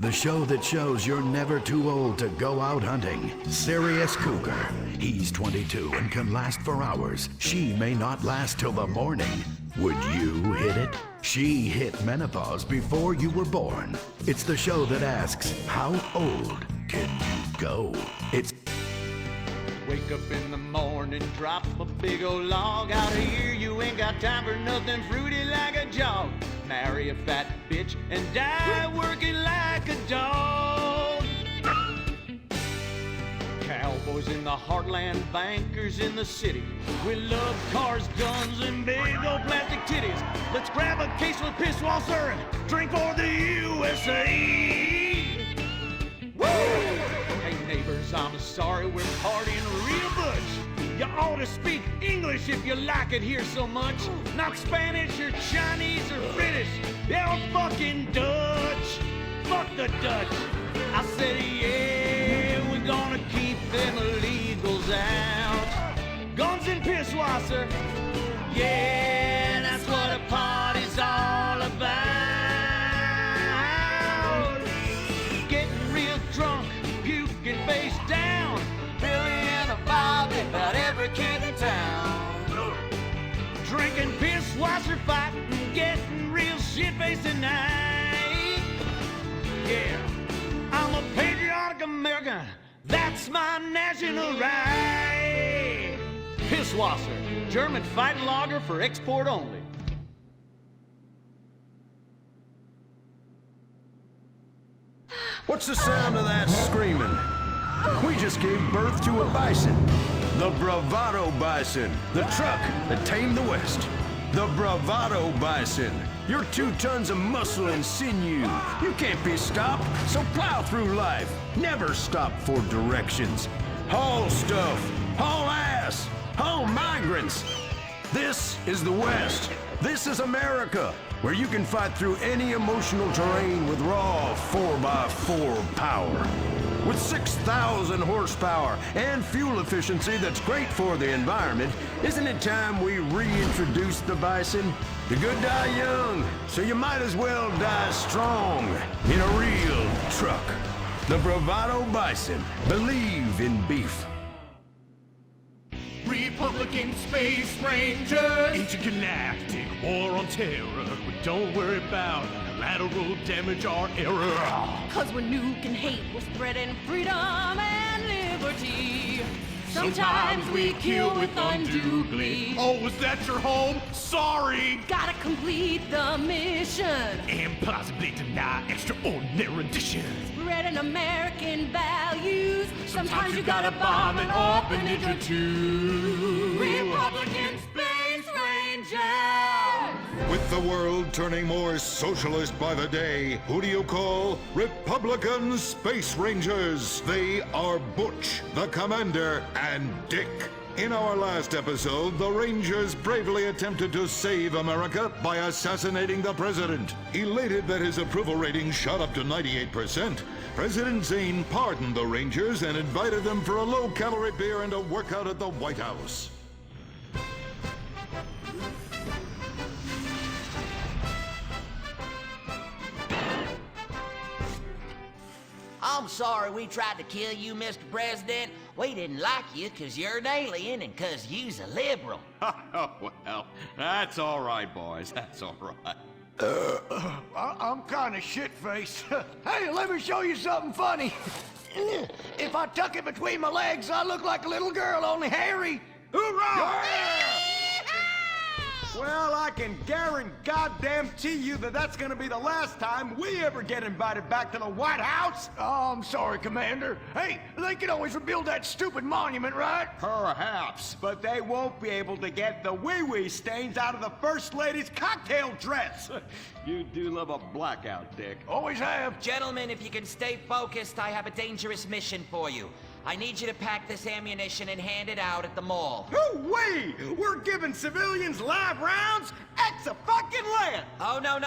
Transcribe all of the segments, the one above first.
The show that shows you're never too old to go out hunting. Serious Cougar. He's 22 and can last for hours. She may not last till the morning. Would you hit it? She hit menopause before you were born. It's the show that asks, how old can you go? It's Wake up in the morning, drop a big old log out here. You ain't got time for nothing fruity like a jog. Marry a fat bitch and die working like a dog. Cowboys in the heartland, bankers in the city. We love cars, guns, and big old plastic titties. Let's grab a case of Howitzer and drink for the USA. Woo! Hey neighbors, I'm sorry, we're partying real butch. You ought to speak English if you like it here so much. Not Spanish or Chinese or British. They're fucking Dutch. Fuck the Dutch. I said, yeah, we're gonna keep them illegals out. Guns and Howitzer. Yeah, that's what a party's all about. Getting real drunk, puking face down. Billy and a Bobby, about every kid in town. Drinking Howitzer, fighting, getting real shit-faced tonight. Yeah, I'm a patriotic American. That's my national right. Howitzer, German fighting lager for export only. What's the sound of that screaming? We just gave birth to a bison. The bravado bison. The truck that tamed the West. The bravado bison. You're 2 tons of muscle and sinew. You can't be stopped, so plow through life. Never stop for directions. Haul stuff. Haul ass. Haul migrants. This is the West. This is America, where you can fight through any emotional terrain with raw 4x4 power. With 6,000 horsepower and fuel efficiency that's great for the environment, isn't it time we reintroduce the bison? The good die young, so you might as well die strong in a real truck. The bravado bison. Believe in beef. Republican Space Rangers! Intergalactic war on terror. But don't worry about collateral damage or error. Cause we're nuking hate, we're spreading freedom and liberty. Sometimes we kill with undue glee. Oh, was that your home? Sorry! Gotta complete the mission. And possibly deny extraordinary additions. Spreading American values. Sometimes you gotta bomb an orphanage or two. Republican Space Rangers! With the world turning more socialist by the day, who do you call Republican Space Rangers? They are Butch, the Commander, and Dick. In our last episode, the Rangers bravely attempted to save America by assassinating the president. Elated that his approval rating shot up to 98%, President Zane pardoned the Rangers and invited them for a low-calorie beer and a workout at the White House. I'm sorry we tried to kill you, Mr. President. We didn't like you 'cause you're an alien and 'cause you's a liberal. Oh, well, that's all right, boys. That's all right. I'm kind of shit-faced. Hey, let me show you something funny. If I tuck it between my legs, I look like a little girl, only hairy. Hoorah! Well, I can guarantee you that that's gonna be the last time we ever get invited back to the White House. Oh, I'm sorry, Commander. Hey, they can always rebuild that stupid monument, right? Perhaps, but they won't be able to get the wee-wee stains out of the First Lady's cocktail dress. You do love a blackout, Dick. Always have. Gentlemen, if you can stay focused, I have a dangerous mission for you. I need you to pack this ammunition and hand it out at the mall. Hoo-wee! We're giving civilians live rounds? Ex-a-fucking-land! Oh, no.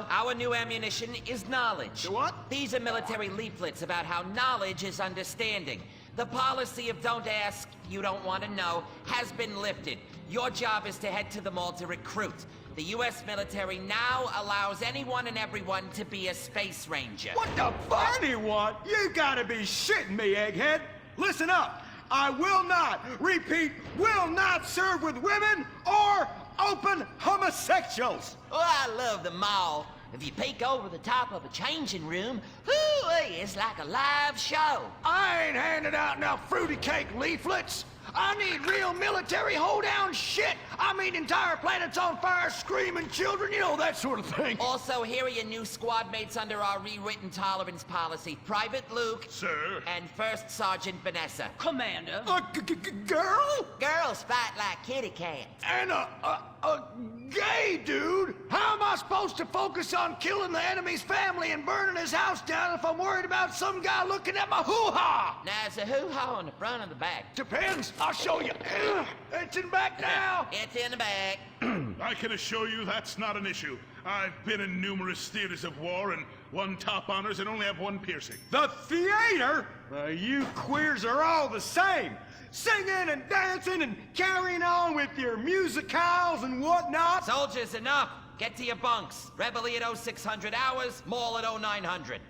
Our new ammunition is knowledge. What? These are military leaflets about how knowledge is understanding. The policy of don't ask, you don't want to know, has been lifted. Your job is to head to the mall to recruit. The U.S. military now allows anyone and everyone to be a space ranger. What the fuck? Anyone? You gotta be shitting me, egghead. Listen up. I will not, repeat, will not serve with women or open homosexuals. Oh, I love the mall. If you peek over the top of a changing room, whoo, it's like a live show. I ain't handing out no fruity cake leaflets. I need real military hold-down shit. I mean entire planets on fire, screaming children, you know, that sort of thing. Also, here are your new squad mates under our rewritten tolerance policy. Private Luke. Sir. And First Sergeant Vanessa. Commander. Girl? Girls fight like kitty cats. And a gay dude? How am I supposed to focus on killing the enemy's family and burning his house down if I'm worried about some guy looking at my hoo-ha? Now, is the hoo-ha on the front or the back? Depends. I'll show you. It's in back now. It's in the back. I can assure you that's not an issue. I've been in numerous theaters of war and won top honors and only have one piercing. The theater? You queers are all the same. Singing and dancing and carrying on with your musicals and whatnot. Soldiers, enough. Get to your bunks. Reveille at 0600 hours, Mall at 0900.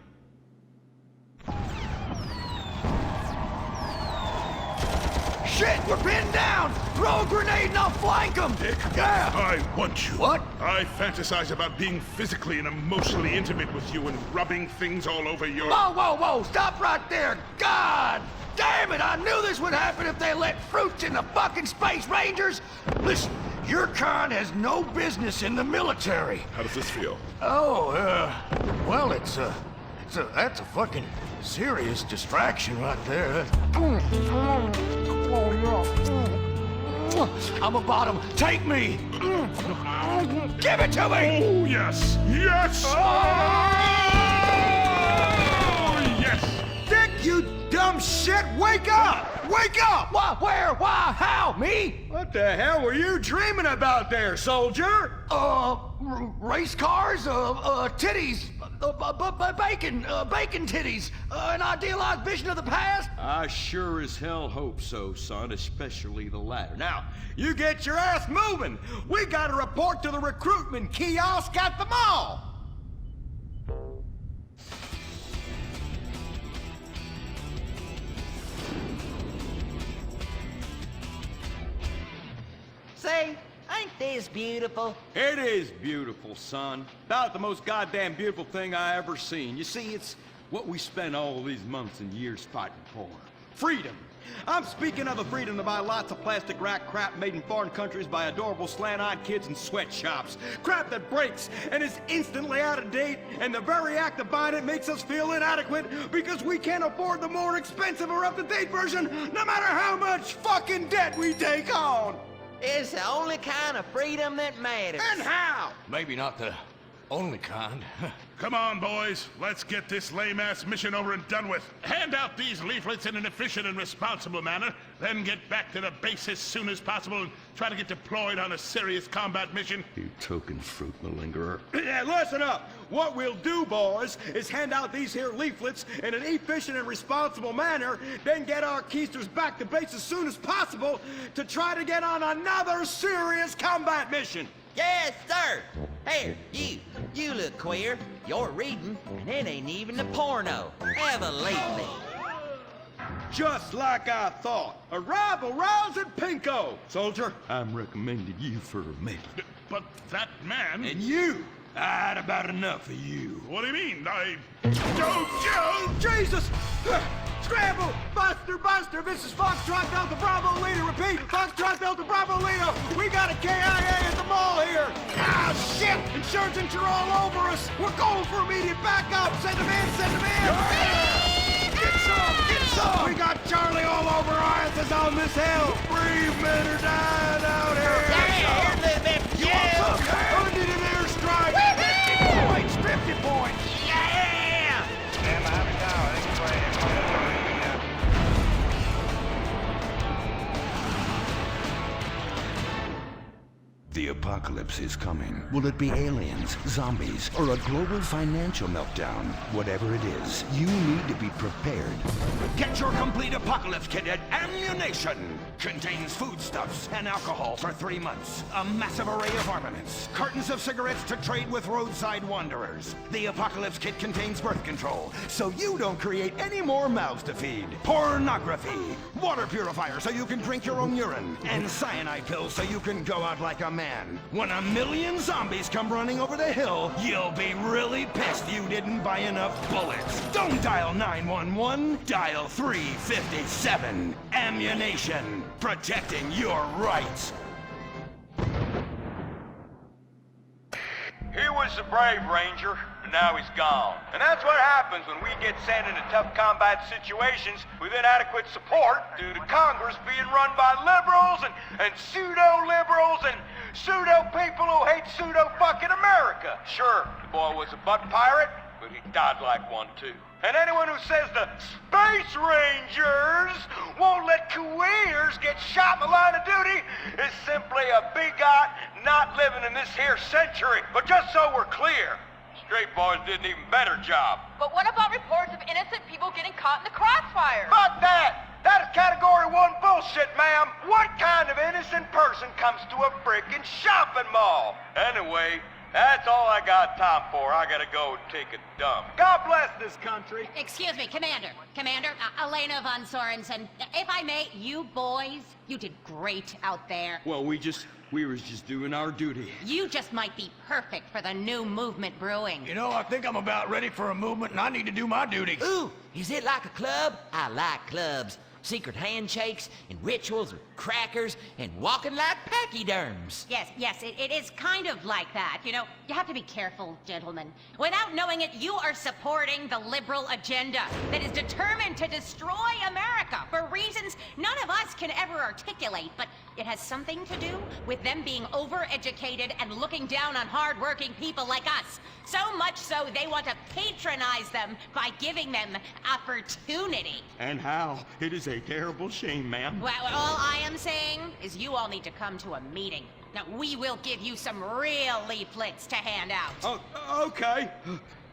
Shit, we're pinned down! Throw a grenade and I'll flank them! Yeah! I want you. What? I fantasize about being physically and emotionally intimate with you and rubbing things all over your... Whoa, whoa, whoa! Stop right there! God damn it! I knew this would happen if they let fruits in the fucking Space Rangers! Listen, your kind has no business in the military. How does this feel? Oh, well, that's a fucking serious distraction right there. I'm a bottom. Take me! Give it to me! Oh, yes! Yes! Oh, yes! Dick, you dumb shit! Wake up! Wake up! Why, where, why, how, me? What the hell were you dreaming about there, soldier? Race cars, titties, bacon titties, an idealized vision of the past? I sure as hell hope so, son, especially the latter. Now, you get your ass moving. We gotta report to the recruitment kiosk at the mall. Say, ain't this beautiful? It is beautiful, son. About the most goddamn beautiful thing I ever seen. You see, it's what we spent all these months and years fighting for. Freedom. I'm speaking of the freedom to buy lots of plastic rack crap made in foreign countries by adorable slant-eyed kids in sweatshops. Crap that breaks and is instantly out of date, and the very act of buying it makes us feel inadequate because we can't afford the more expensive or up-to-date version, no matter how much fucking debt we take on. It's the only kind of freedom that matters. And how? Maybe not the only kind. Come on, boys. Let's get this lame-ass mission over and done with. Hand out these leaflets in an efficient and responsible manner, then get back to the base as soon as possible and try to get deployed on a serious combat mission. You token fruit malingerer. Yeah, listen up. What we'll do, boys, is hand out these here leaflets in an efficient and responsible manner, then get our keisters back to base as soon as possible to try to get on another serious combat mission. Yes, sir. Here, you look queer. You're reading, and it ain't even a porno. Ever lately. Just like I thought. Arrival rouse at Pinko. Soldier, I'm recommending you for a medal. But that man... And you! I had about enough of you. What do you mean? Oh, Jesus! Scramble! Buster! This is Foxtrot Delta Bravo Leader. Repeat, Foxtrot Delta Bravo Leader. We got a KIA at the mall here. Ah, shit! Insurgents are all over us. We're going for immediate backup. Send them in! Get some! We got Charlie all over our asses on this hill. Brave men are dying out here. I need an airstrike. 50 points. Yeah! The apocalypse apocalypse is coming. Will it be aliens, zombies, or a global financial meltdown? Whatever it is, you need to be prepared. Get your complete apocalypse kit at Ammunition. Contains foodstuffs and alcohol for 3 months. A massive array of armaments. Cartons of cigarettes to trade with roadside wanderers. The apocalypse kit contains birth control, so you don't create any more mouths to feed. Pornography. Water purifier so you can drink your own urine. And cyanide pills so you can go out like a man. When 1,000,000 zombies come running over the hill, you'll be really pissed you didn't buy enough bullets. Don't dial 911, dial 357. Ammunition. Protecting your rights. He was a brave ranger, but now he's gone. And that's what happens when we get sent into tough combat situations with inadequate support due to Congress being run by liberals and pseudo-liberals and pseudo-people who hate pseudo-fucking America. Sure, the boy was a butt pirate, but he died like one too. And anyone who says the Space Rangers won't let Cougars get shot in the line of duty is simply a bigot not living in this here century. But just so we're clear, straight boys did an even better job. But what about reports of innocent people getting caught in the crossfire? Fuck that! That is category 1 bullshit, ma'am. What kind of innocent person comes to a frickin' shopping mall? Anyway, that's all I got time for. I gotta go take a dump. God bless this country. Excuse me, Commander. Commander, Elena von Sorensen. If I may, you boys, you did great out there. Well, we was just doing our duty. You just might be perfect for the new movement brewing. You know, I think I'm about ready for a movement and I need to do my duty. Ooh, is it like a club? I like clubs. Secret handshakes and rituals with crackers and walking like pachyderms. Yes, it is kind of like that. You know, you have to be careful, gentlemen. Without knowing it, you are supporting the liberal agenda that is determined to destroy America for reasons none of us can ever articulate, but it has something to do with them being overeducated and looking down on hard-working people like us. So much so they want to patronize them by giving them opportunity. And how? It is a terrible shame, ma'am. Well, all I am saying is you all need to come to a meeting. Now, we will give you some real leaflets to hand out. Oh, okay.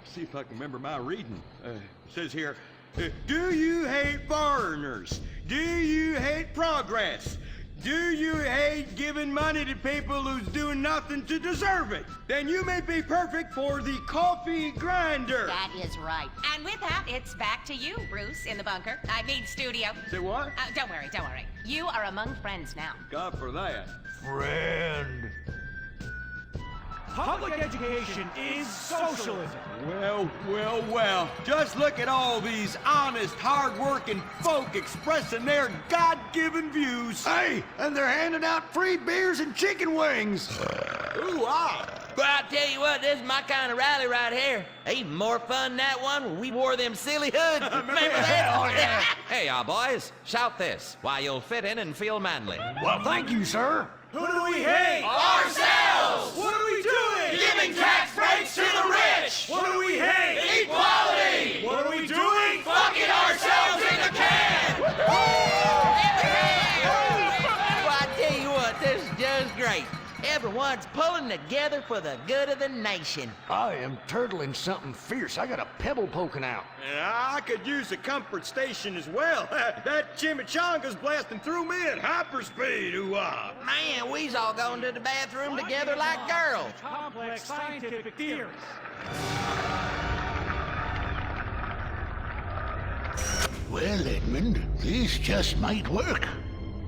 See if I can remember my reading. It says here, do you hate foreigners? Do you hate progress? Do you hate giving money to people who's doing nothing to deserve it? Then you may be perfect for the coffee grinder. That is right. And with that, it's back to you, Bruce, in the bunker. I mean, studio. Say what? Don't worry. You are among friends now. God for that. Friend. Public education is socialism. Well. Just look at all these honest, hard-working folk expressing their God-given views. Hey, and they're handing out free beers and chicken wings. Ooh, ah. But I tell you what, this is my kind of rally right here. Even more fun than that one where we wore them silly hoods. Remember that? Oh, yeah. Hey, y'all boys, shout this while you'll fit in and feel manly. Well, thank you, sir. Who do we hate? Ourselves! What are we doing? Giving tax breaks to the rich! What do we hate? Equality! What are we doing? Fucking ourselves in the can! Well, I tell you what, this is just great. Everyone's pulling together for the good of the nation. I am turtling something fierce. I got a pebble poking out. I could use a comfort station as well. That chimichanga's blasting through me at hyperspeed, ooh-ah. Man, we's all going to the bathroom together like girls. Complex scientific theories. Well, Edmund, this just might work.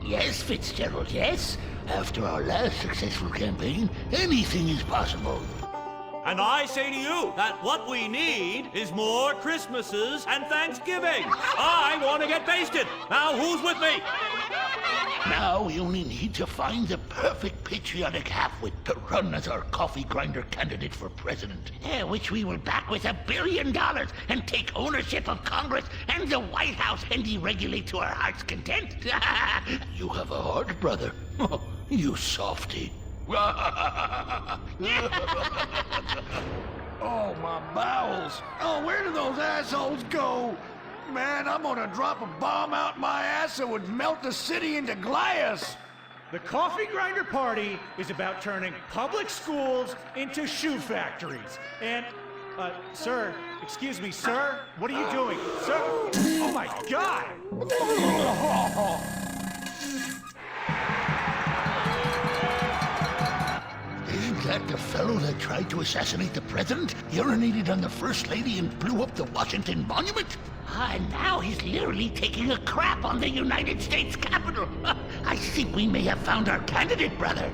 Yes, Fitzgerald, yes. After our last successful campaign, anything is possible. And I say to you that what we need is more Christmases and Thanksgiving. I want to get basted. Now, who's with me? Now we only need to find the perfect patriotic halfwit to run as our coffee grinder candidate for president. Which we will back with $1 billion and take ownership of Congress and the White House and deregulate to our heart's content. You have a heart, brother. You softy. Oh, my bowels. Oh, where do those assholes go? Man, I'm gonna drop a bomb out my ass that would melt the city into glass. The Coffee Grinder Party is about turning public schools into shoe factories. And, sir, excuse me, sir, what are you doing? Sir, oh my God! Isn't that the fellow that tried to assassinate the president, urinated on the First Lady, and blew up the Washington Monument? And now he's literally taking a crap on the United States Capitol. I think we may have found our candidate, brother.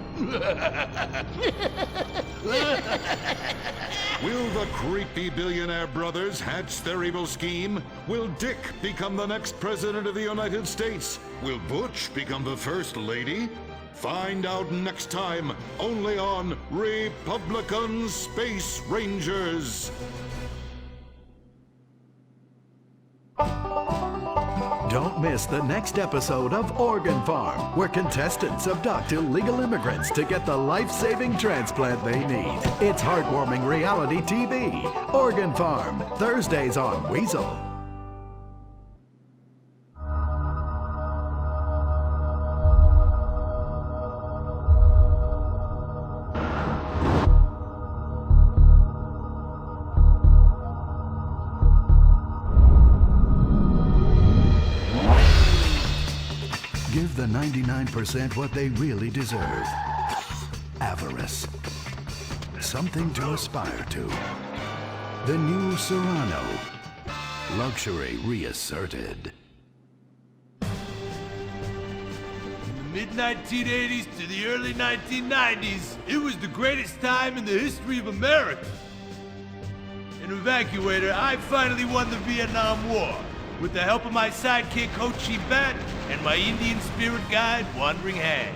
Will the creepy billionaire brothers hatch their evil scheme? Will Dick become the next president of the United States? Will Butch become the First Lady? Find out next time, only on Republican Space Rangers. Don't miss the next episode of Organ Farm, where contestants abduct illegal immigrants to get the life-saving transplant they need. It's heartwarming reality TV. Organ Farm, Thursdays on Weasel. Give the 99% what they really deserve. Avarice. Something to aspire to. The new Serrano. Luxury reasserted. Mid-1980s to the early 1990s, it was the greatest time in the history of America. An evacuator, I finally won the Vietnam War. With the help of my sidekick Ho Chi Bat and my Indian spirit guide Wandering Hand.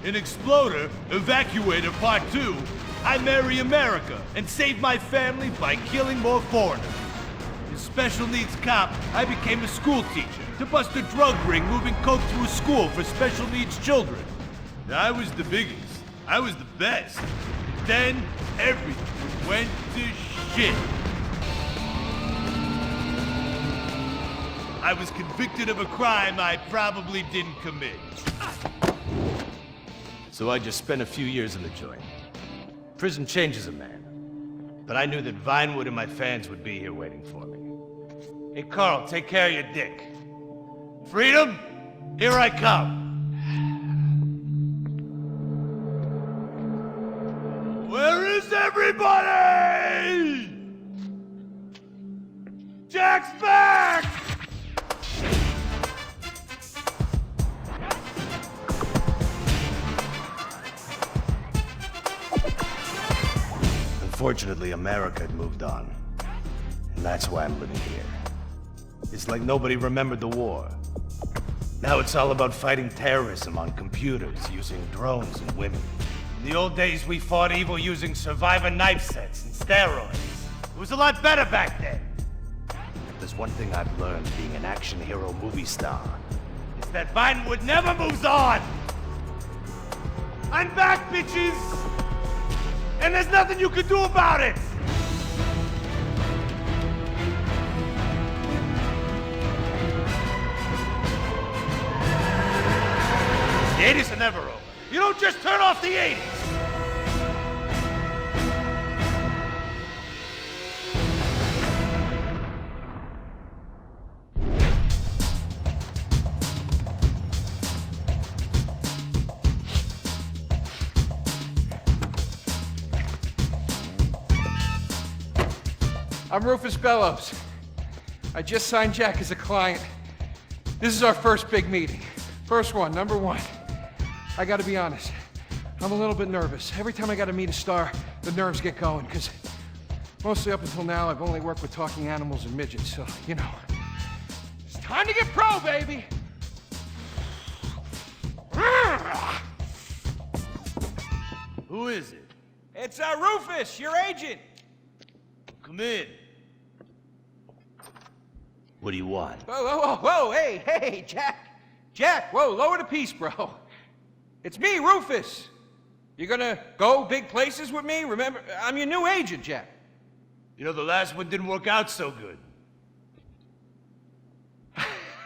In Exploder, Evacuator Part 2, I marry America and save my family by killing more foreigners. In Special Needs Cop, I became a school teacher to bust a drug ring moving coke through a school for special needs children. I was the biggest. I was the best. Then, everything went to shit. I was convicted of a crime I probably didn't commit. So I just spent a few years in the joint. Prison changes a man. But I knew that Vinewood and my fans would be here waiting for me. Hey, Carl, take care of your dick. Freedom, here I come. Where is everybody? Jack's back! Unfortunately, America had moved on. And that's why I'm living here. It's like nobody remembered the war. Now it's all about fighting terrorism on computers, using drones and women. In the old days, we fought evil using survivor knife sets and steroids. It was a lot better back then. If there's one thing I've learned being an action hero movie star, it's that Vinewood never moves on! I'm back, bitches! And there's nothing you can do about it! The 80s are never over. You don't just turn off the 80s! I'm Rufus Bellows. I just signed Jack as a client. This is our first big meeting. First one, number one. I gotta be honest, I'm a little bit nervous. Every time I gotta meet a star, the nerves get going, because mostly up until now, I've only worked with talking animals and midgets, so, you know. It's time to get pro, baby! Who is it? It's Rufus, your agent. Come in. What do you want? Whoa, hey, Jack. Jack, whoa, lower the piece, bro. It's me, Rufus. You gonna go big places with me? Remember, I'm your new agent, Jack. You know, the last one didn't work out so good.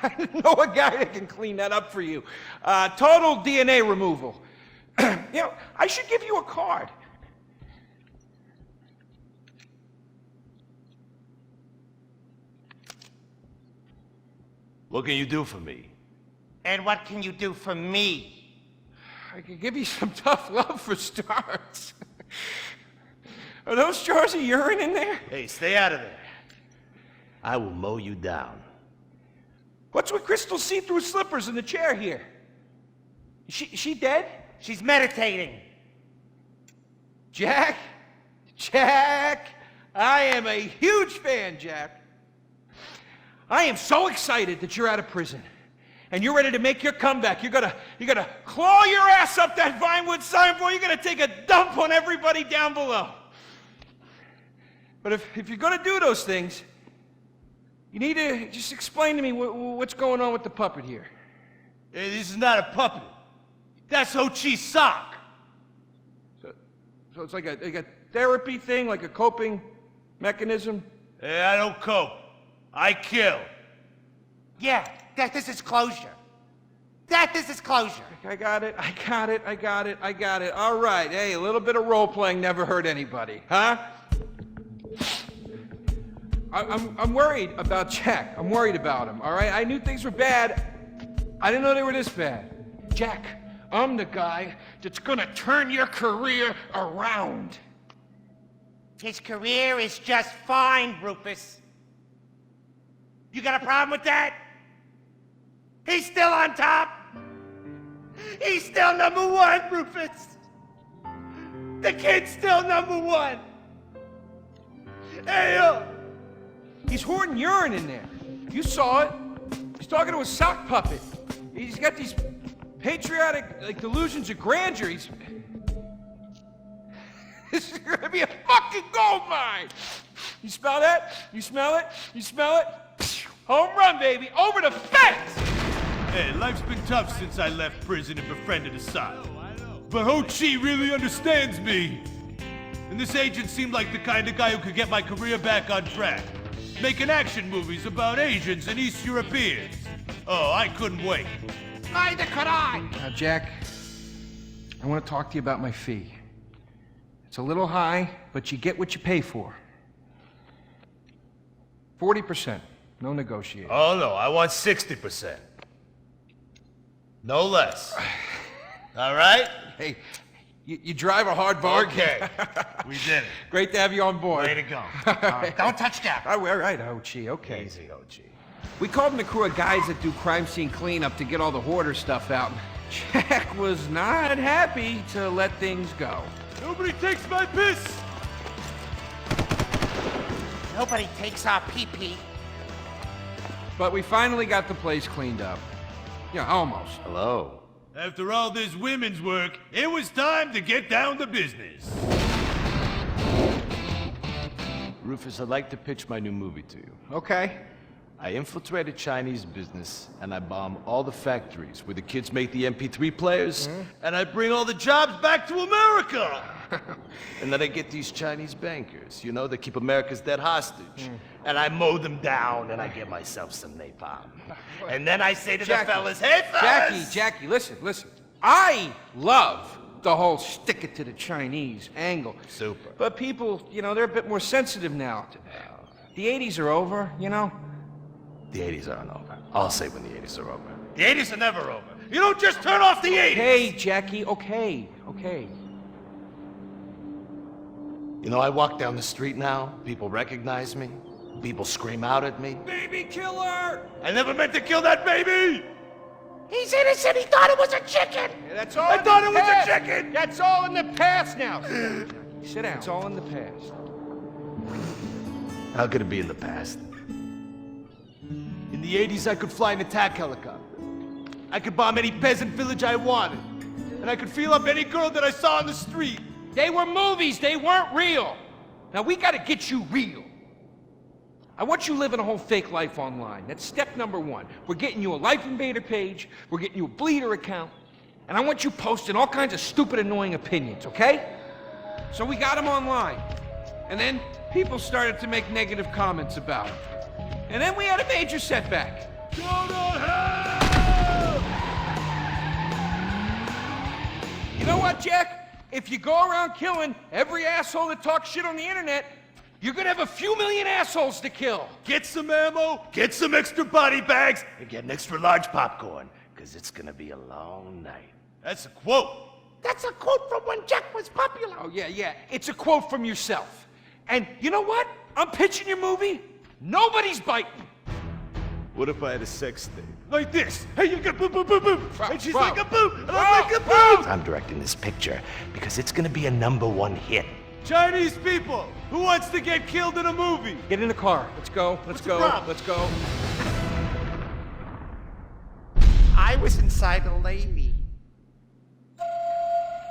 I know a guy that can clean that up for you. Total DNA removal. You know, I should give you a card. What can you do for me? And what can you do for me? I could give you some tough love for starts. Are those jars of urine in there? Hey, stay out of there. I will mow you down. What's with Crystal's see-through slippers in the chair here? She dead? She's meditating. Jack? Jack! I am a huge fan, Jack. I am so excited that you're out of prison. And you're ready to make your comeback. You're gonna claw your ass up that Vinewood signboard. You're gonna take a dump on everybody down below. But if you're gonna do those things, you need to just explain to me what's going on with the puppet here. Hey, this is not a puppet. That's Ho Chi's sock. So it's like a therapy thing, like a coping mechanism? Hey, I don't cope. I kill. Yeah, this is closure. This is closure. I got it. All right. Hey, a little bit of role-playing never hurt anybody, huh? I'm worried about Jack. I'm worried about him, all right? I knew things were bad. I didn't know they were this bad. Jack, I'm the guy that's gonna turn your career around. His career is just fine, Rufus. You got a problem with that? He's still on top. He's still #1, Rufus. The kid's still #1. Hey, He's hoarding urine in there. You saw it. He's talking to a sock puppet. He's got these patriotic, delusions of grandeur. This is gonna be a fucking gold mine. You smell that? You smell it? You smell it? Home run, baby. Over the fence! Hey, life's been tough since I left prison and befriended Assad. But Ho Chi really understands me. And this agent seemed like the kind of guy who could get my career back on track. Making action movies about Asians and East Europeans. Oh, I couldn't wait. Neither could I. Now, Jack, I want to talk to you about my fee. It's a little high, but you get what you pay for. 40%. No negotiation. Oh, no, I want 60%. No less. All right? Hey, you drive a hard bargain. Okay. We did it. Great to have you on board. Way to go. Don't touch Jack. All right, Ho-Chi, okay. Easy, Ho-Chi. We called in a crew of guys that do crime scene cleanup to get all the hoarder stuff out. Jack was not happy to let things go. Nobody takes my piss! Nobody takes our pee-pee. But we finally got the place cleaned up. Yeah, almost. Hello. After all this women's work, it was time to get down to business. Rufus, I'd like to pitch my new movie to you. Okay. I infiltrate a Chinese business, and I bomb all the factories where the kids make the MP3 players, and I bring all the jobs back to America! And then I get these Chinese bankers, you know, that keep America's debt hostage. And I mow them down, and I get myself some napalm. And then I say to the fellas, hey, fellas! Jackie, listen. I love the whole stick it to the Chinese angle. Super. But people, you know, they're a bit more sensitive now. The 80s are over, you know? The 80s aren't over. I'll say when the 80s are over. The 80s are never over. You don't just turn off the 80s! Hey, Jackie, okay. You know, I walk down the street now, people recognize me, people scream out at me. Baby killer! I never meant to kill that baby! He's innocent. He thought it was a chicken. Yeah, that's all. I thought it was a chicken! That's all in the past now. Sit down. It's all in the past. How could it be in the past? In the 80s, I could fly an attack helicopter. I could bomb any peasant village I wanted. And I could feel up any girl that I saw on the street. They were movies. They weren't real. Now, we gotta get you real. I want you living a whole fake life online. That's step number 1. We're getting you a Life Invader page. We're getting you a Bleeder account. And I want you posting all kinds of stupid, annoying opinions, okay? So we got them online. And then people started to make negative comments about him. And then we had a major setback. Go to hell! You know what, Jack? If you go around killing every asshole that talks shit on the internet, you're gonna have a few million assholes to kill. Get some ammo, get some extra body bags, And get an extra large popcorn, because it's gonna be a long night. That's a quote. That's a quote from when Jack was popular. Oh, yeah. It's a quote from yourself. And you know what? I'm pitching your movie. Nobody's biting. What if I had a sex tape? Like this. Hey, you got boop, boop, boop, boop. And she's Bro. like a boop, and I'm like a boop. I'm directing this picture because it's gonna be a #1 hit. Chinese people, who wants to get killed in a movie? Get in the car. Let's go. Let's go. problem? Let's go. I was inside a lady.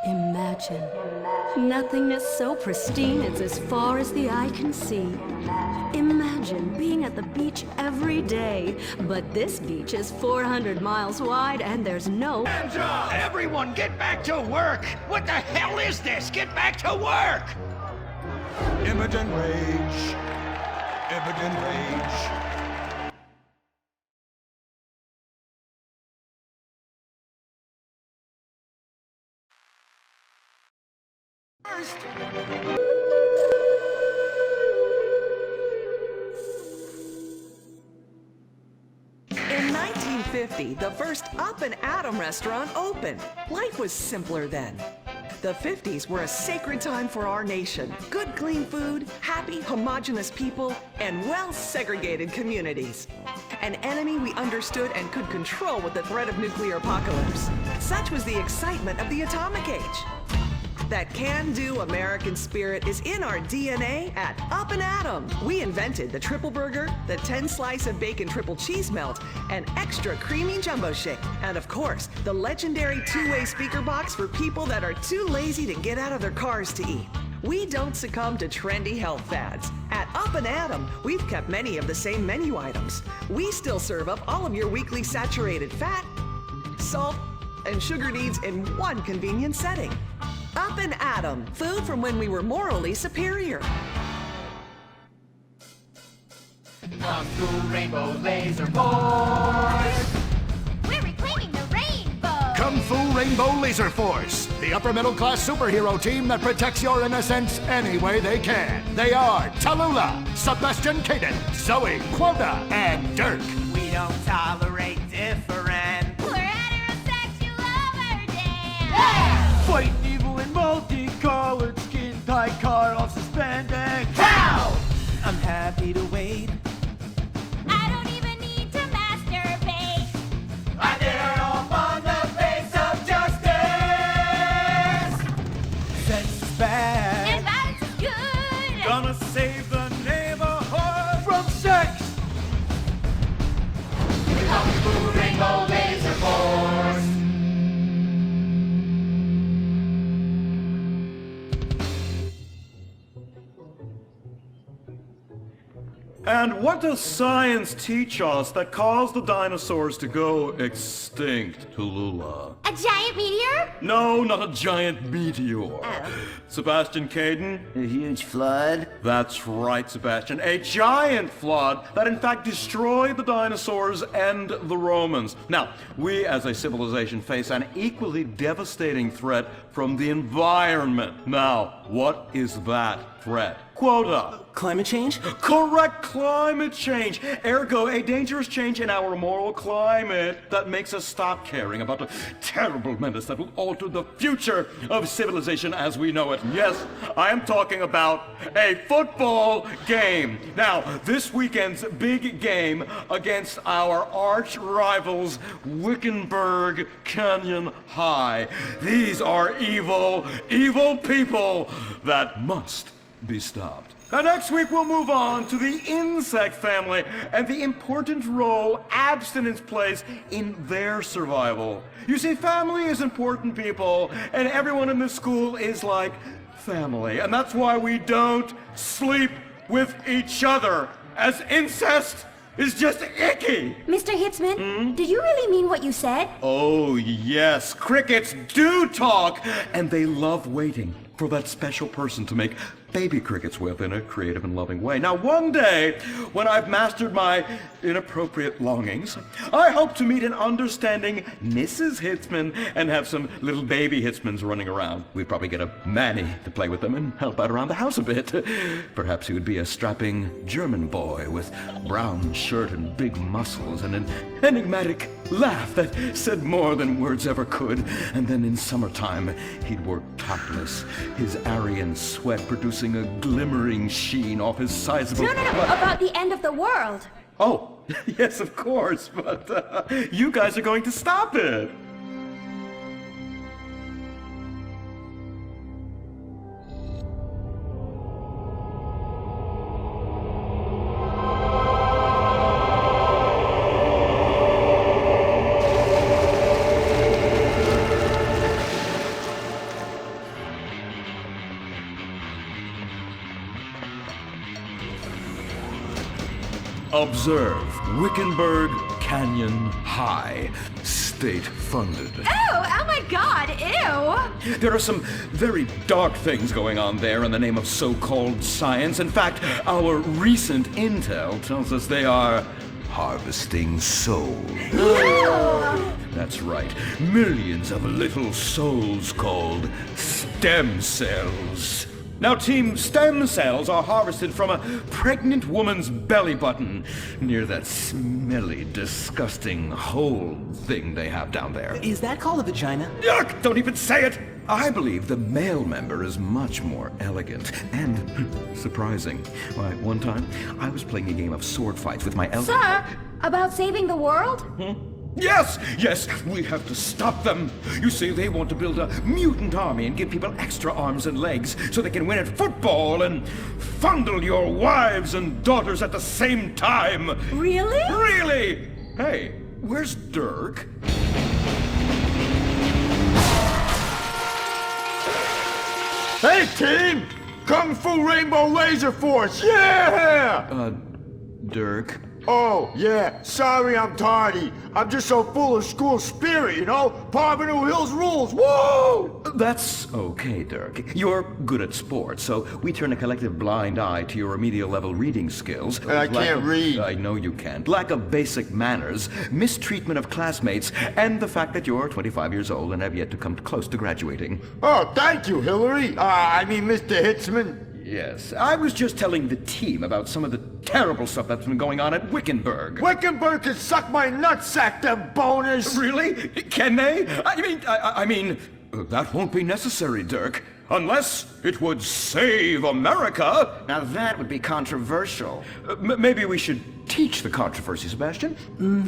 Imagine nothingness so pristine it's as far as the eye can see. Imagine being at the beach every day, but this beach is 400 miles wide and there's no... Everyone get back to work! What the hell is this? Get back to work! Imogen Rage. Imogen Rage. In 1950, the first Up and Atom restaurant opened. Life was simpler then. The 50s were a sacred time for our nation. Good, clean food, happy, homogenous people, and well-segregated communities. An enemy we understood and could control with the threat of nuclear apocalypse. Such was the excitement of the atomic age. That can-do American spirit is in our DNA at Up and Atom. We invented the triple burger, the 10-slice of bacon triple cheese melt, an extra creamy jumbo shake, and of course, the legendary two-way speaker box for people that are too lazy to get out of their cars to eat. We don't succumb to trendy health fads. At Up and Atom, we've kept many of the same menu items. We still serve up all of your weekly saturated fat, salt, and sugar needs in one convenient setting. Up and Atom, food from when we were morally superior. Kung Fu Rainbow Laser Force! We're reclaiming the rainbow! Kung Fu Rainbow Laser Force, the upper middle class superhero team that protects your innocence any way they can. They are Tallulah, Sebastian Caden, Zoe, Quota, and Dirk. We don't tolerate different. We're heterosexual overdance! Fighting evil in multicolored skin, tight car off suspended. Cow! I'm happy to wait. I don't even need to masturbate! I did it all on the face of justice. Sex is bad. And violence is good! Gonna save the neighborhood from sex. Kung Fu Rainbow Laser Force! And what does science teach us that caused the dinosaurs to go extinct, Tallulah? A giant meteor? No, not a giant meteor. Sebastian Caden? A huge flood? That's right, Sebastian. A giant flood that in fact destroyed the dinosaurs and the Romans. Now, we as a civilization face an equally devastating threat from the environment. Now, what is that threat? Quota. Climate change? Correct, climate change. Ergo, a dangerous change in our moral climate that makes us stop caring about the terrible menace that will alter the future of civilization as we know it. Yes, I am talking about a football game. Now, this weekend's big game against our arch rivals, Wickenburg Canyon High. These are evil, evil people that must be stopped. And next week we'll move on to the insect family and the important role abstinence plays in their survival. You see, family is important, people, and everyone in this school is like family. And that's why we don't sleep with each other, as incest is just icky. Mr. Hitzman, did you really mean what you said? Oh, yes. Crickets do talk, and they love waiting for that special person to make baby crickets with in a creative and loving way. Now, one day, when I've mastered my inappropriate longings, I hope to meet an understanding Mrs. Hitzman and have some little baby Hitzmans running around. We'd probably get a Manny to play with them and help out around the house a bit. Perhaps he would be a strapping German boy with brown shirt and big muscles and an enigmatic laugh that said more than words ever could. And then in summertime, he'd work topless, his Aryan sweat producing a glimmering sheen off his sizable... No, about the end of the world. Oh, yes, of course, but you guys are going to stop it. Observe, Wickenburg Canyon High, state-funded. Oh my God, ew! There are some very dark things going on there in the name of so-called science. In fact, our recent intel tells us they are harvesting souls. That's right, millions of little souls called stem cells. Now, Team Stem Cells are harvested from a pregnant woman's belly button near that smelly, disgusting hole thing they have down there. Is that called a vagina? Yuck! Don't even say it! I believe the male member is much more elegant and surprising. Why, one time, I was playing a game of sword fights with my elder... Sir, about saving the world? Yes, we have to stop them. You see, they want to build a mutant army and give people extra arms and legs so they can win at football and fondle your wives and daughters at the same time. Really? Really! Hey, where's Dirk? Hey, team! Kung Fu Rainbow Laser Force, yeah! Dirk? Oh, yeah, sorry I'm tardy. I'm just so full of school spirit, you know? Parvenu Hills rules, woo! That's okay, Dirk. You're good at sports, so we turn a collective blind eye to your remedial level reading skills. I can't read. I know you can't. Lack of basic manners, mistreatment of classmates, and the fact that you're 25 years old and have yet to come close to graduating. Oh, thank you, Hillary. Mr. Hitzman. Yes, I was just telling the team about some of the terrible stuff that's been going on at Wickenburg. Wickenburg can suck my nutsack, them boners! Really? Can they? I mean, that won't be necessary, Dirk. Unless it would save America. Now that would be controversial. Maybe we should teach the controversy, Sebastian.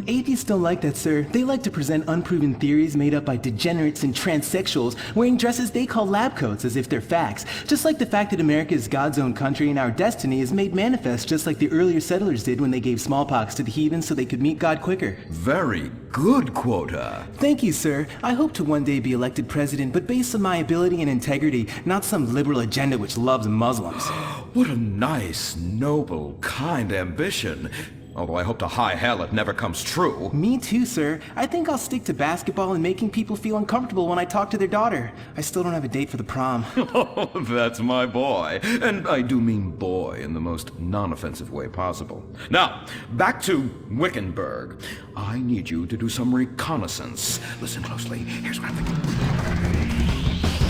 Atheists don't like that, sir. They like to present unproven theories made up by degenerates and transsexuals wearing dresses they call lab coats as if they're facts. Just like the fact that America is God's own country and our destiny is made manifest just like the earlier settlers did when they gave smallpox to the heathens so they could meet God quicker. Very good, Quota. Thank you, sir. I hope to one day be elected president, but based on my ability and integrity, not some liberal agenda which loves Muslims. What a nice, noble, kind ambition. Although I hope to high hell it never comes true. Me too, sir. I think I'll stick to basketball and making people feel uncomfortable when I talk to their daughter. I still don't have a date for the prom. Oh, that's my boy. And I do mean boy in the most non-offensive way possible. Now, back to Wickenburg. I need you to do some reconnaissance. Listen closely. Here's what I'm thinking.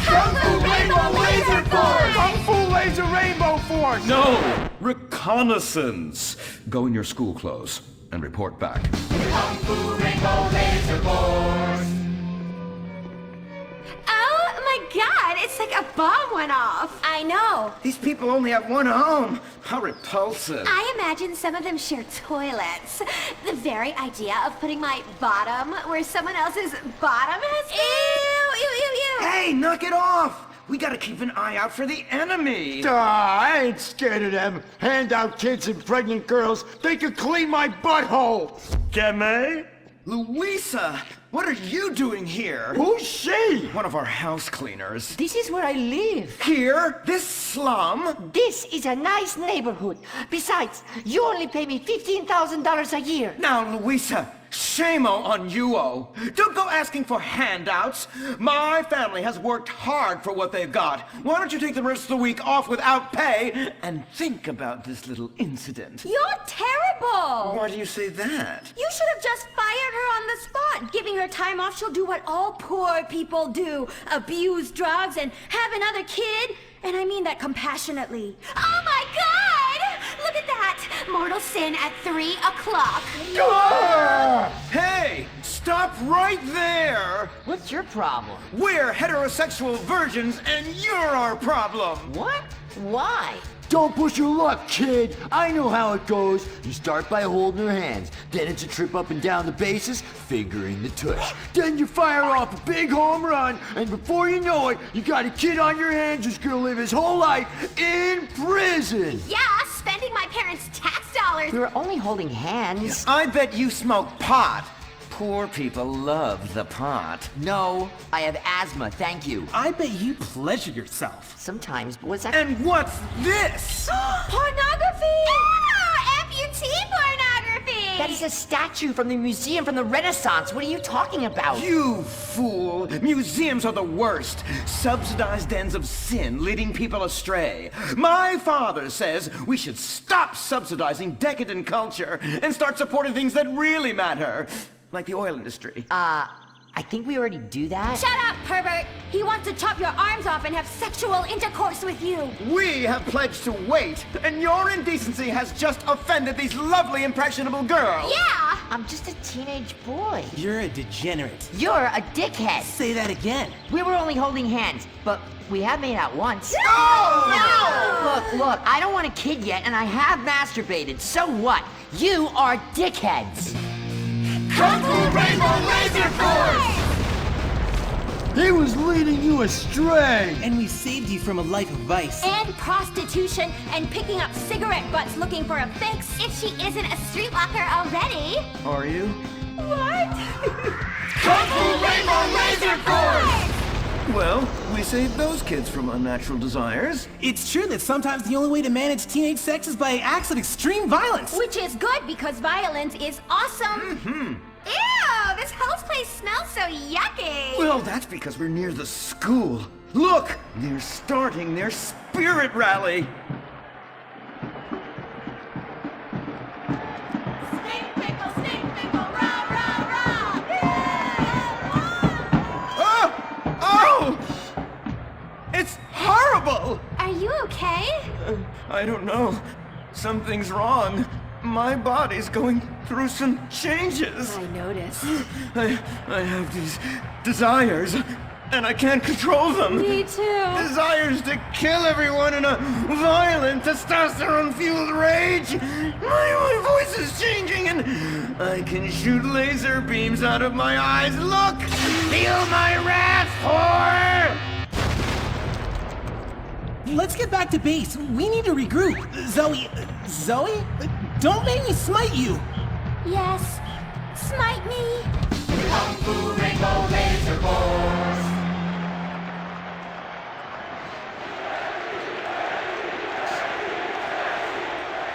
Kung Fu Rainbow Laser Force! Kung Fu Laser Rainbow Force! No! Reconnaissance! Go in your school clothes and report back. Kung Fu Rainbow Laser Force! Oh my God, it's like a bomb went off. I know. These people only have one home. How repulsive. I imagine some of them share toilets. The very idea of putting my bottom where someone else's bottom has been. Ew. Hey, knock it off. We gotta keep an eye out for the enemy. I ain't scared of them. Handout kids and pregnant girls. They could clean my butthole. Can they? Louisa, what are you doing here? Who's she? One of our house cleaners. This is where I live. Here? This slum? This is a nice neighborhood. Besides, you only pay me $15,000 a year. Now, Louisa, Shame-o on you-o. Don't go asking for handouts. My family has worked hard for what they've got. Why don't you take the rest of the week off without pay and think about this little incident? You're terrible! Why do you say that? You should have just fired her on the spot. Giving her time off, she'll do what all poor people do. Abuse drugs and have another kid. And I mean that compassionately. Oh my God! Look at that! Mortal sin at 3 o'clock. Hey! Stop right there! What's your problem? We're heterosexual virgins and you're our problem! What? Why? Don't push your luck, kid. I know how it goes. You start by holding her hands. Then it's a trip up and down the bases, fingering the tush. Then you fire off a big home run, and before you know it, you got a kid on your hands who's gonna live his whole life in prison. Yeah, spending my parents' tax dollars. We were only holding hands. I bet you smoke pot. Poor people love the pot. No, I have asthma, thank you. I bet you pleasure yourself. Sometimes, but what's that? And what's this? Pornography! Amputee pornography! That is a statue from the museum from the Renaissance. What are you talking about? You fool! Museums are the worst. Subsidized dens of sin, leading people astray. My father says we should stop subsidizing decadent culture and start supporting things that really matter. Like the oil industry. I think we already do that. Shut up, pervert! He wants to chop your arms off and have sexual intercourse with you. We have pledged to wait, and your indecency has just offended these lovely, impressionable girls. Yeah! I'm just a teenage boy. You're a degenerate. You're a dickhead. Say that again. We were only holding hands, but we have made out once. No! Look, I don't want a kid yet, and I have masturbated. So what? You are dickheads. Kung Fu Rainbow Laser Force! He was leading you astray! And we saved you from a life of vice. And prostitution and picking up cigarette butts looking for a fix if she isn't a streetwalker already. Are you? What? Kung Fu Rainbow Laser Force! Well, we saved those kids from unnatural desires. It's true that sometimes the only way to manage teenage sex is by acts of extreme violence. Which is good because violence is awesome. Mm-hmm. Ew, this whole place smells so yucky. Well, that's because we're near the school. Look, they're starting their spirit rally. It's horrible! Are you okay? I don't know. Something's wrong. My body's going through some changes. I noticed. I have these desires, and I can't control them. Me too. Desires to kill everyone in a violent, testosterone-fueled rage. My voice is changing, and I can shoot laser beams out of my eyes. Look! Feel my wrath, whore! Let's get back to base. We need to regroup. Zoe? Don't make me smite you. Yes, smite me. Kung Fu Rainbow Laser Force!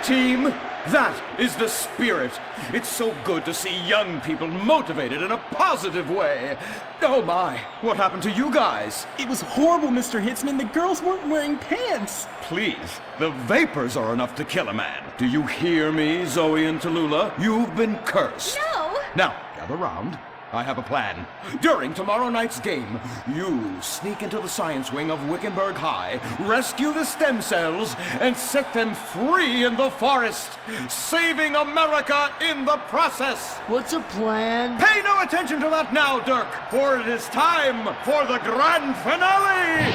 Team, that is the spirit. It's so good to see young people motivated in a positive way. Oh my, what happened to you guys? It was horrible, Mr. Hitzman. The girls weren't wearing pants. Please, the vapors are enough to kill a man. Do you hear me, Zoe and Tallulah? You've been cursed. No. Now, gather round. I have a plan. During tomorrow night's game, you sneak into the science wing of Wickenburg High, rescue the stem cells, and set them free in the forest, saving America in the process. What's a plan? Pay no attention to that now, Dirk, for it is time for the grand finale!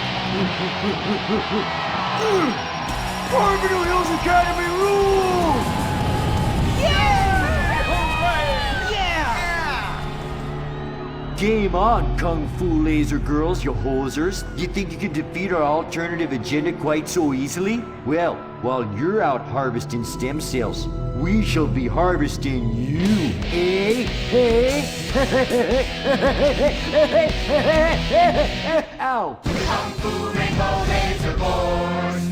Barbecue Hills Academy rules! Game on, Kung Fu Laser Girls, you hosers. You think you can defeat our alternative agenda quite so easily? Well, while you're out harvesting stem cells, we shall be harvesting you. Eh? Hey? Ow. Kung Fu Rainbow Laser Force.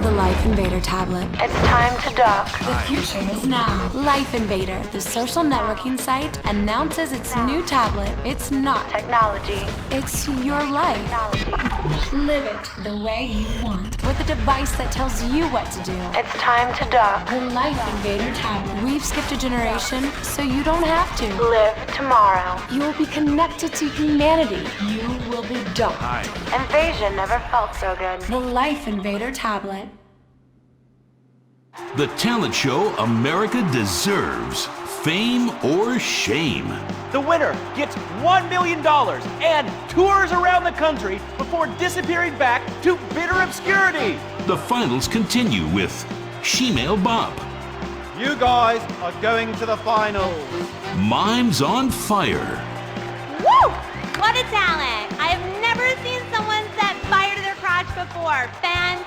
The Life Invader tablet. It's time to dock. The future is now. Life Invader, the social networking site, announces its new tablet. It's not technology. It's your life. Live it the way you want. With a device that tells you what to do. It's time to dock. The Life Invader tablet. We've skipped a generation, so you don't have to. Live tomorrow. You will be connected to humanity. You will be docked. Invasion never felt so good. The Life Invader tablet. The talent show America deserves. Fame or shame. The winner gets $1 million and tours around the country before disappearing back to bitter obscurity. The finals continue with Shemale Bob. You guys are going to the finals. Mimes on Fire. Woo! What a talent! I have never seen someone set fire to their crotch before. Fantastic!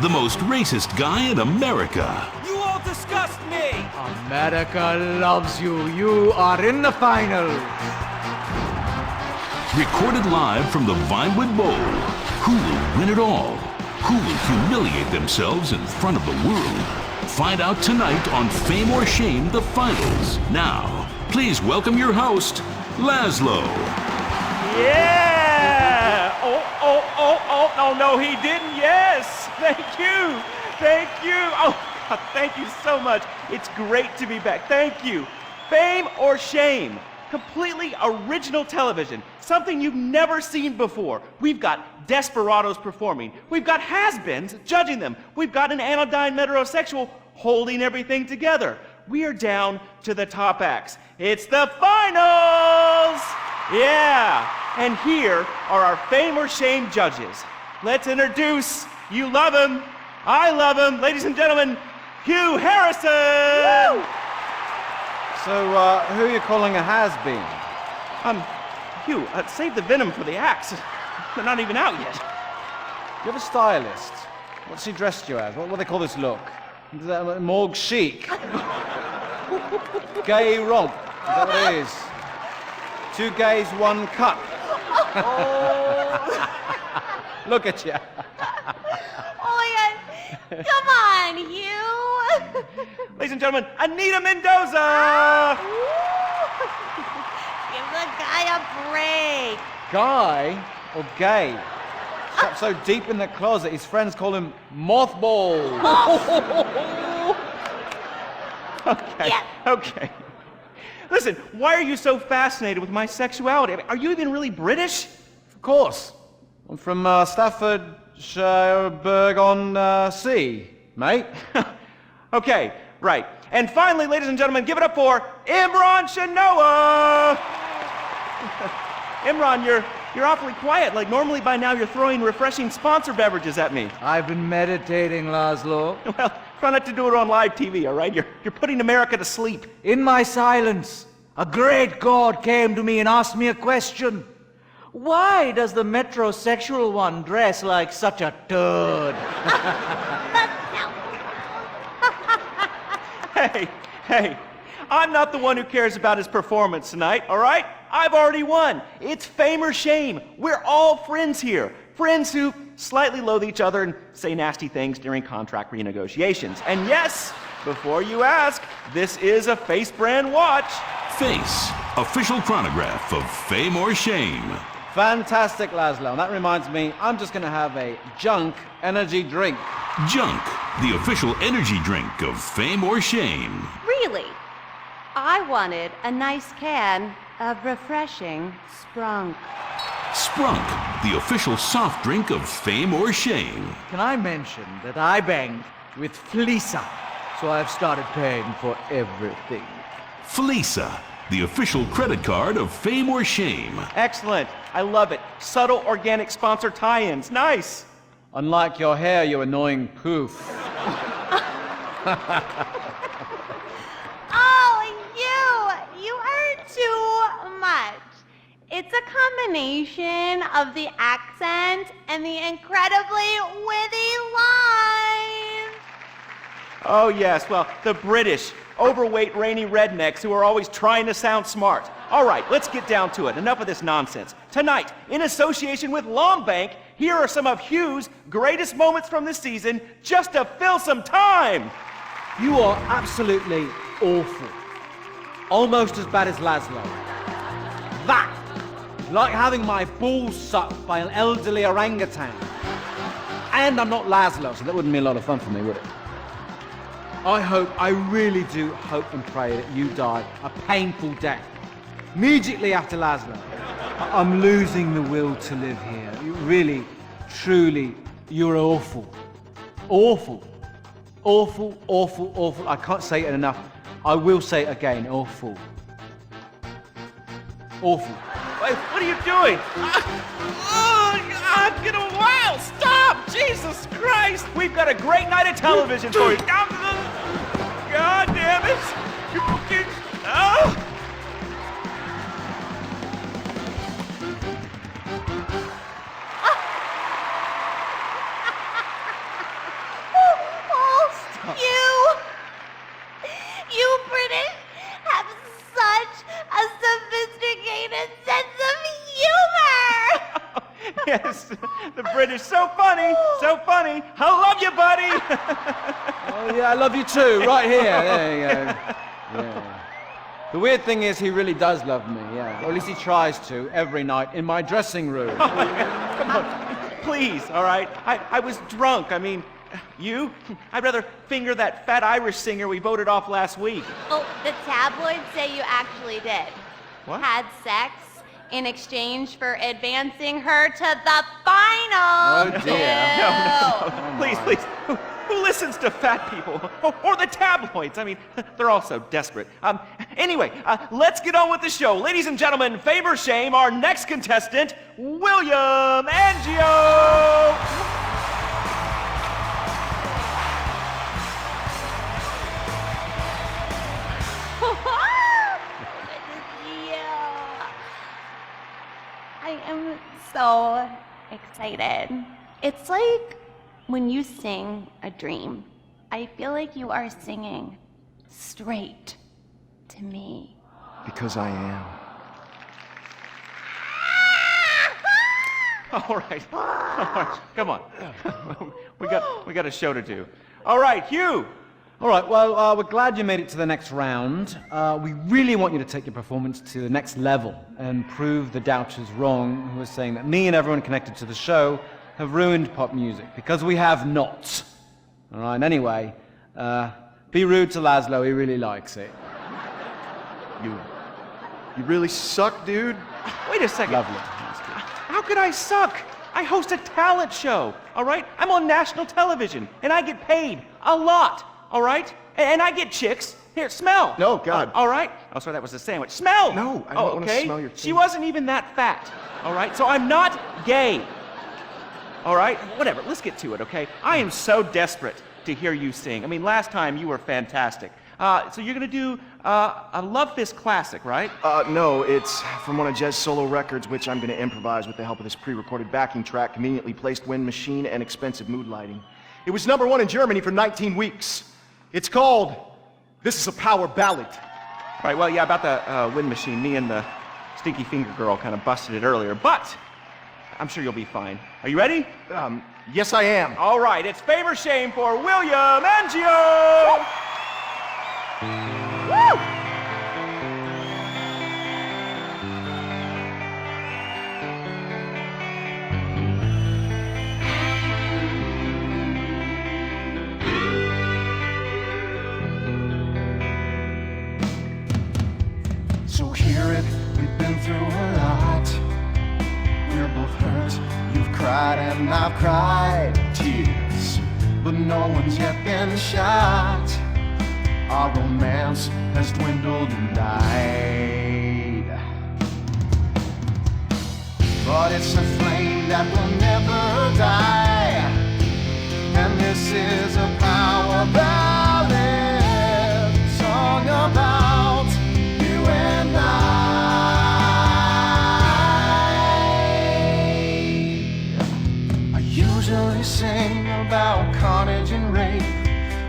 The most racist guy in America. You all disgust me! America loves you. You are in the finals. Recorded live from the Vinewood Bowl. Who will win it all? Who will humiliate themselves in front of the world? Find out tonight on Fame or Shame, the finals. Now, please welcome your host, Laszlo. Yeah! Oh, no, he didn't. Yes! Thank you! Oh, God, thank you so much. It's great to be back. Thank you. Fame or Shame? Completely original television. Something you've never seen before. We've got desperados performing. We've got has-beens judging them. We've got an anodyne metrosexual holding everything together. We are down to the top acts. It's the finals! Yeah! And here are our Fame or Shame judges. Let's introduce, you love him, I love him, ladies and gentlemen, Hugh Harrison! Woo! So, who are you calling a has-been? Hugh, save the venom for the acts. They're not even out yet. You have a stylist. What's he dressed you as? What do they call this look? Morgue chic. Gay romp. Is that what it is? 2 gays, 1 cup. Look at you. Oh my God! Come on, Hugh! Ladies and gentlemen, Anita Mendoza! Give the guy a break. Guy or gay? Trapped so deep in the closet, his friends call him Mothball. Okay. Listen, why are you so fascinated with my sexuality? I mean, are you even really British? Of course. I'm from Staffordshire-on-Sea, mate. Okay, right. And finally, ladies and gentlemen, give it up for Imran Shanoa! Imran, you're awfully quiet. Like, normally by now you're throwing refreshing sponsor beverages at me. I've been meditating, Laszlo. Well, try not to do it on live TV, all right? You're putting America to sleep. In my silence, a great god came to me and asked me a question. Why does the metrosexual one dress like such a turd? Hey, I'm not the one who cares about his performance tonight, all right? I've already won. It's Fame or Shame. We're all friends here. Friends who slightly loathe each other and say nasty things during contract renegotiations. And yes, before you ask, this is a Face brand watch. Face, official chronograph of Fame or Shame. Fantastic, Laszlo. And that reminds me, I'm just going to have a junk energy drink. Junk, the official energy drink of Fame or Shame. Really? I wanted a nice can of refreshing Sprunk. Sprunk, the official soft drink of Fame or Shame. Can I mention that I banged with Fleesa, so I've started paying for everything. Fleesa, the official credit card of Fame or Shame. Excellent. I love it. Subtle organic sponsor tie-ins. Nice. Unlike your hair, you annoying poof. Oh, you are too much. It's a combination of the accent and the incredibly witty lines. Oh, yes. Well, the British, overweight, rainy rednecks who are always trying to sound smart. All right, let's get down to it. Enough of this nonsense. Tonight, in association with Lombank, here are some of Hugh's greatest moments from this season just to fill some time. You are absolutely awful. Almost as bad as Laszlo. That is like having my balls sucked by an elderly orangutan. And I'm not Laszlo, so that wouldn't be a lot of fun for me, would it? I really do hope and pray that you die a painful death. Immediately after Laszlo. I'm losing the will to live here. You really, truly, you're awful. Awful. Awful, awful, awful. I can't say it enough. I will say it again. Awful. Awful. Wait, what are you doing? Get a while! Stop! Jesus Christ! We've got a great night of television for you. God damn it! Oh! You British have such a sophisticated sense of humor! Yes, the British, so funny, so funny. I love you, buddy. Oh yeah, I love you too, right here. There you go. Yeah. The weird thing is he really does love me, yeah. Or at least he tries to, every night, in my dressing room. Come on, please, all right? I was drunk, I mean, you? I'd rather finger that fat Irish singer we voted off last week. Oh, the tabloids say you actually did. What? Had sex in exchange for advancing her to the final. Oh dear. No. Please. Who listens to fat people? Or the tabloids? I mean, they're all so desperate. Anyway, let's get on with the show. Ladies and gentlemen, favor shame, our next contestant, William Angio. I am so excited. It's like when you sing a dream. I feel like you are singing straight to me. Because I am. All right. Come on. we got a show to do. All right, Hugh. All right, well, we're glad you made it to the next round. We really want you to take your performance to the next level and prove the doubters wrong who are saying that me and everyone connected to the show have ruined pop music, because we have not. All right, anyway, be rude to Laszlo, he really likes it. You really suck, dude. Wait a second. Lovely. How could I suck? I host a talent show, all right? I'm on national television, and I get paid a lot. All right? And I get chicks. Here, smell. No, God. All right? Oh, sorry, that was the sandwich. Smell! No, I don't want to smell your She food. wasn't even that fat. All right? So I'm not gay. All right? Whatever. Let's get to it, okay? I am so desperate to hear you sing. I mean, last time you were fantastic. So you're going to do a Love Fist classic, right? No, it's from one of Jez's solo records, which I'm going to improvise with the help of this pre-recorded backing track, conveniently placed wind machine, and expensive mood lighting. It was #1 in Germany for 19 weeks. It's called This Is a Power Ballad. Right, well, yeah, about the wind machine. Me and the Stinky Finger Girl kind of busted it earlier, but I'm sure you'll be fine. Are you ready? Yes, I am. All right, it's favor shame for William Angio! Woo! So hear it, we've been through a lot. We're both hurt, you've cried and I've cried tears, but no one's yet been shot. Our romance has dwindled and died, but it's a flame that will never die. And this is a power ballad, song about you and I usually sing about carnage and rape,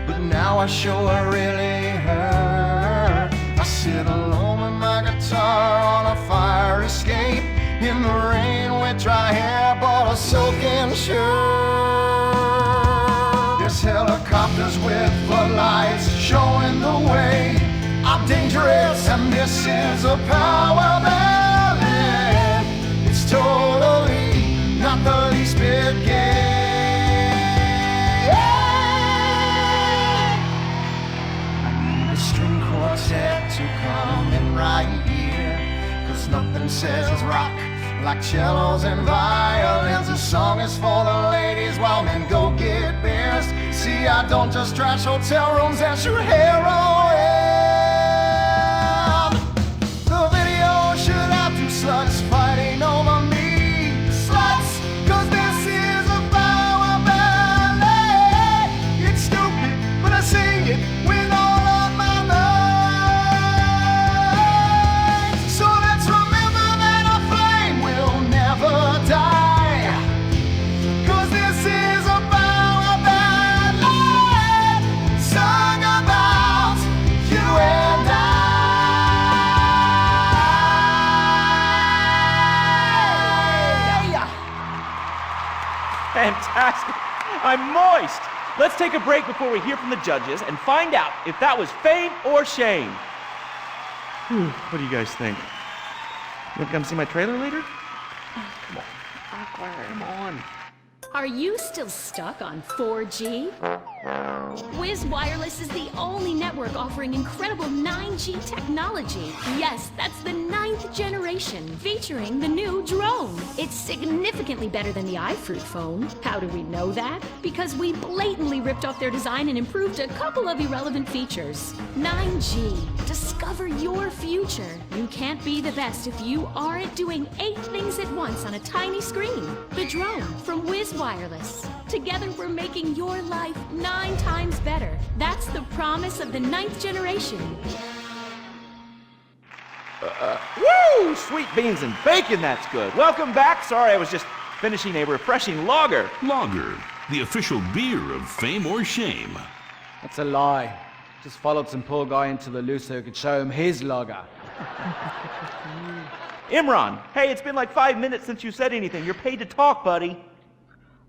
but now I sure really hurt. I sit alone with my guitar on a fire escape, in the rain with dry hair, but a silken shirt. There's helicopters with floodlights showing the way. I'm dangerous and this is a power ballet. It's totally not the least bit gay. I need a string quartet to come in right here, 'cause nothing says rock like cellos and violins. The song is for the ladies while men go get beers. See, I don't just trash hotel rooms and shoot heroin. The video should have two sluts fighting over me. Sluts, 'cause this is a power ballet. It's stupid, but I sing it with all of my might. So let's remember that a flame will never die, 'cause this is a power ballet sung about you and I. Fantastic. I'm moist. Let's take a break before we hear from the judges and find out if that was fame or shame. Whew, what do you guys think? You want to come see my trailer later? Come on. Awkward. Come on. Are you still stuck on 4G? Wiz Wireless is the only network offering incredible 9G technology. Yes, that's the 9th generation, featuring the new drone. It's significantly better than the iFruit phone. How do we know that? Because we blatantly ripped off their design and improved a couple of irrelevant features. 9G. Discover your future. You can't be the best if you aren't doing 8 things at once on a tiny screen. The drone from Wiz Wireless. Together we're making your life 9 times better. That's the promise of the 9th generation. Woo! Sweet beans and bacon, that's good. Welcome back. Sorry, I was just finishing a refreshing lager. Lager, the official beer of fame or shame. That's a lie. Just followed some poor guy into the loo so he could show him his lager. Imran, hey, it's been like 5 minutes since you said anything. You're paid to talk, buddy.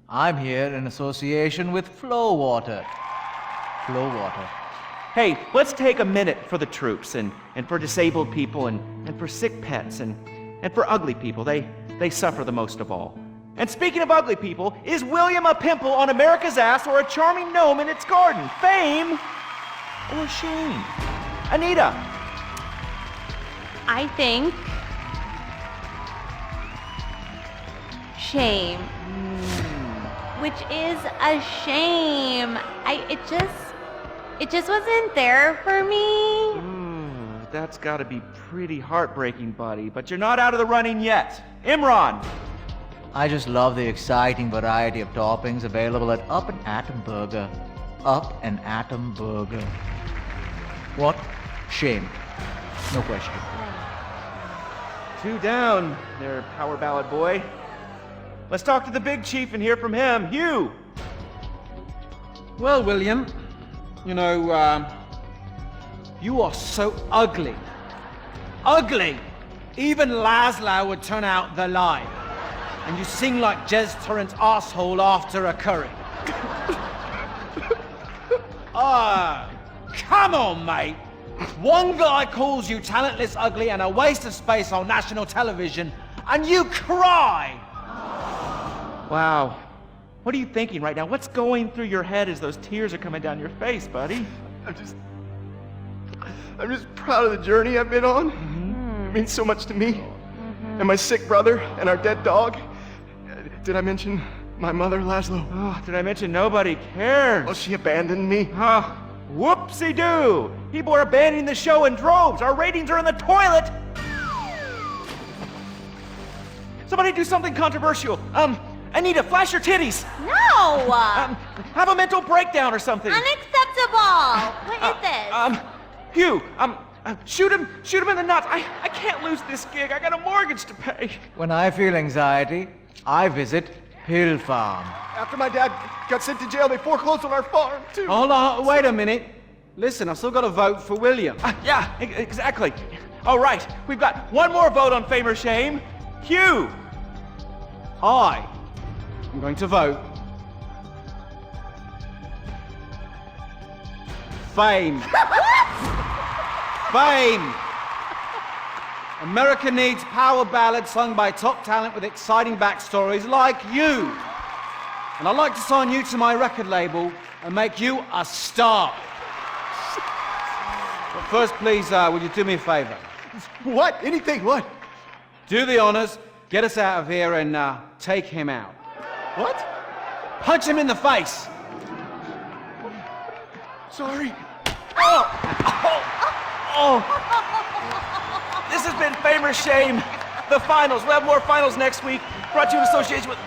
I'm here in association with Flow Water. Flow Water. Hey, let's take a minute for the troops and for disabled people and for sick pets and for ugly people. They suffer the most of all. And speaking of ugly people, is William a pimple on America's ass or a charming gnome in its garden? Fame or shame? Anita. I think shame. Which is a shame. It just wasn't there for me. That's gotta be pretty heartbreaking, buddy, but you're not out of the running yet. Imran. I just love the exciting variety of toppings available at Up and Atom Burger. Up and Atom Burger. What? Shame. No question. 2 down there, power ballad boy. Let's talk to the big chief and hear from him. Hugh! Well, William, you know, you are so ugly. Ugly! Even Laszlo would turn out the light. And you sing like Jez Torrent's asshole after a curry. Come on, mate! One guy calls you talentless, ugly, and a waste of space on national television, and you cry! Wow. What are you thinking right now? What's going through your head as those tears are coming down your face, buddy? I'm just proud of the journey I've been on. It means so much to me. And my sick brother and our dead dog. Did I mention my mother, Laszlo? Oh, did I mention nobody cares? Oh, she abandoned me. Whoopsie-doo! People are abandoning the show in droves. Our ratings are in the toilet. Somebody do something controversial. Anita, flash your titties. No! Have a mental breakdown or something. Unacceptable! What is this? Hugh, shoot him in the nuts. I can't lose this gig. I got a mortgage to pay. When I feel anxiety, I visit Hill Farm. After my dad got sent to jail, they foreclosed on our farm, too. Hold on, wait a minute. Listen, I've still got to vote for William. Yeah, exactly. All right, we've got one more vote on fame or shame. Hugh. Hi. I'm going to vote. Fame. Fame. America needs power ballads sung by top talent with exciting backstories like you. And I'd like to sign you to my record label and make you a star. But first, please, would you do me a favor? What? Anything? What? Do the honors, get us out of here, and take him out. What? Punch him in the face. Sorry. This has been Fame or Shame, the finals. We'll have more finals next week. Brought to you in association with,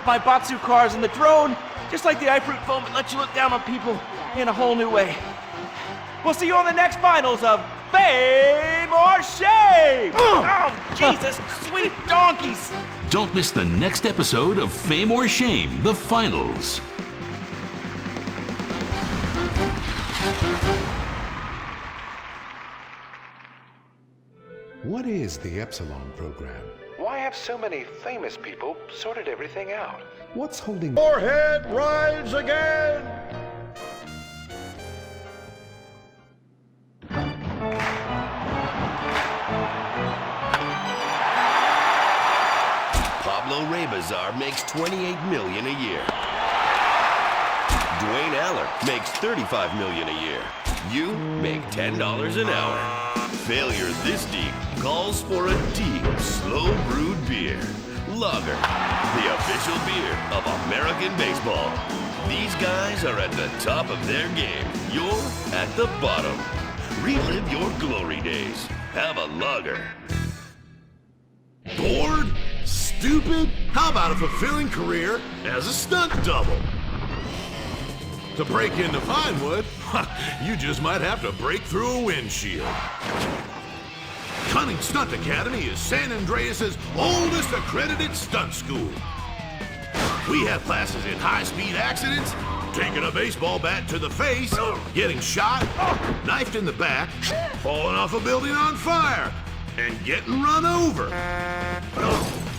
my Batsu cars and the drone. Just like the iFruit foam, it lets you look down on people in a whole new way. We'll see you on the next finals of Fame or Shame! Oh, Jesus, sweet donkeys! Don't miss the next episode of Fame or Shame, the finals. What is the Epsilon program? Why have so many famous people sorted everything out? What's holding... Forehead rides again! Pablo Rebazar makes $28 million a year. Dwayne Aller makes $35 million a year. You make $10 an hour. Failure this deep calls for a deep, slow-brewed beer. Lager, the official beer of American baseball. These guys are at the top of their game. You're at the bottom. Relive your glory days. Have a lager. Bored? Stupid? How about a fulfilling career as a stunt double? To break into Vinewood, you just might have to break through a windshield. Cunning Stunt Academy is San Andreas' oldest accredited stunt school. We have classes in high-speed accidents, taking a baseball bat to the face, getting shot, knifed in the back, falling off a building on fire, and getting run over.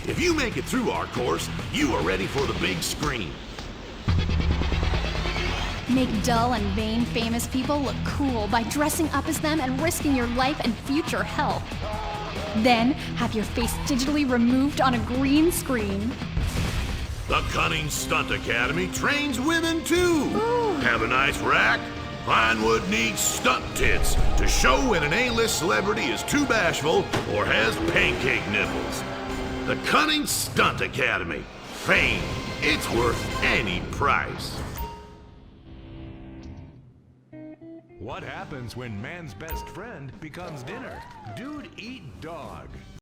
If you make it through our course, you are ready for the big screen. Make dull and vain famous people look cool by dressing up as them and risking your life and future health. Then, have your face digitally removed on a green screen. The Cunning Stunt Academy trains women too. Have a nice rack? Vinewood needs stunt tits to show when an A-list celebrity is too bashful or has pancake nipples. The Cunning Stunt Academy. Fame. It's worth any price. What happens when man's best friend becomes dinner? Dude, eat dog.